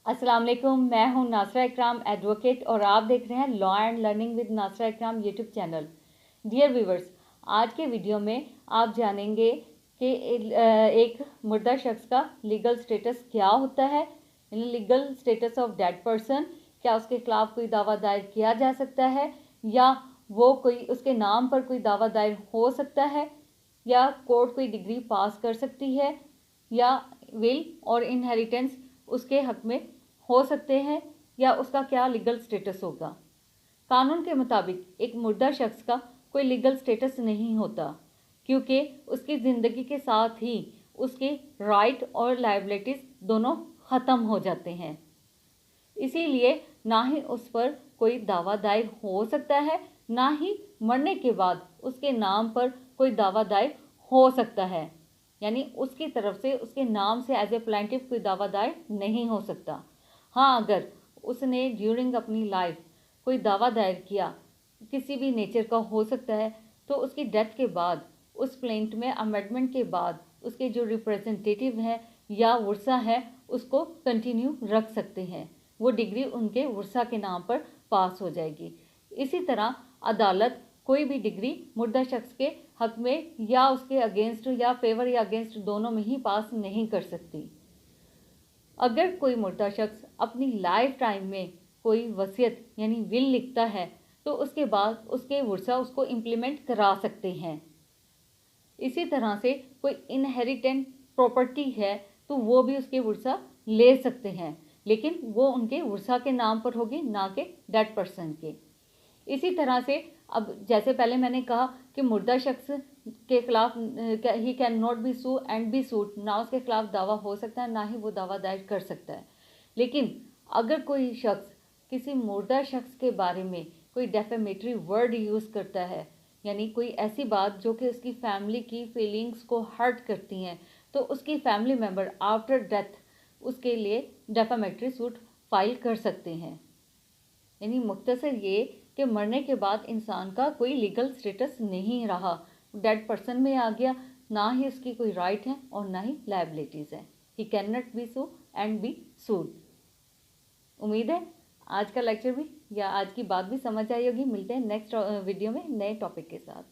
अस्सलाम वालेकुम, मैं हूं नासरा इकराम एडवोकेट और आप देख रहे हैं law and learning with Nashra Ikram YouTube channel. Dear viewers, आज के वीडियो में आप जानेंगे कि एक मुर्दा शख्स का लीगल स्टेटस क्या होता है। Legal status of dead person, क्या उसके खिलाफ कोई दावा दायर किया जा सकता है या वो कोई उसके नाम पर कोई दावा दायर हो सकता है या कोर्ट कोई डिग्री पास कर सकती है या विल और इनहेरिटेंस उसके हक में हो सकते हैं या उसका क्या लीगल स्टेटस होगा। कानून के मुताबिक एक मुर्दा शख्स का कोई लीगल स्टेटस नहीं होता, क्योंकि उसकी ज़िंदगी के साथ ही उसके राइट और लायबिलिटीज़ दोनों ख़त्म हो जाते हैं। इसीलिए ना ही उस पर कोई दावा दायर हो सकता है, ना ही मरने के बाद उसके नाम पर कोई दावा दायर हो सकता है। यानी उसकी तरफ से उसके नाम से एज ए प्लेंटिफ कोई दावा दायर नहीं हो सकता। हाँ, अगर उसने ड्यूरिंग अपनी लाइफ कोई दावा दायर किया, किसी भी नेचर का हो सकता है, तो उसकी डेथ के बाद उस प्लेंट में अमेंडमेंट के बाद उसके जो रिप्रेजेंटेटिव हैं या वर्सा है उसको कंटिन्यू रख सकते हैं। वो डिग्री उनके वर्सा के नाम पर पास हो जाएगी। इसी तरह अदालत कोई भी डिग्री मुर्दा शख्स के हक में या उसके अगेंस्ट या फेवर या अगेंस्ट दोनों में ही पास नहीं कर सकती। अगर कोई मुर्दा शख्स अपनी लाइफ टाइम में कोई वसीयत यानी विल लिखता है तो उसके बाद उसके वर्सा उसको इम्प्लीमेंट करा सकते हैं। इसी तरह से कोई इनहेरिटेंट प्रॉपर्टी है तो वो भी उसके वर्सा ले सकते हैं, लेकिन वो उनके वर्सा के नाम पर होगी, ना कि डेड पर्सन के। इसी तरह से अब जैसे पहले मैंने कहा कि मुर्दा शख्स के खिलाफ ही can not be sue and be sued, ना उसके खिलाफ दावा हो सकता है ना ही वो दावा दायर कर सकता है। लेकिन अगर कोई शख्स किसी मुर्दा शख्स के बारे में कोई डेफेमेटरी वर्ड यूज़ करता है, यानी कोई ऐसी बात जो कि उसकी फैमिली की फीलिंग्स को हर्ट करती हैं, तो उसकी फैमिली मेम्बर आफ्टर डेथ उसके लिए डेफेमेटरी सूट फाइल कर सकते हैं। यानी मुख्तसर ये कि मरने के बाद इंसान का कोई लीगल स्टेटस नहीं रहा, डेड पर्सन में आ गया, ना ही उसकी कोई राइट है और ना ही लायबिलिटीज़ है। He can not be sue and be sued. उम्मीद है आज का लेक्चर भी या आज की बात भी समझ आई होगी। मिलते हैं नेक्स्ट वीडियो में नए टॉपिक के साथ।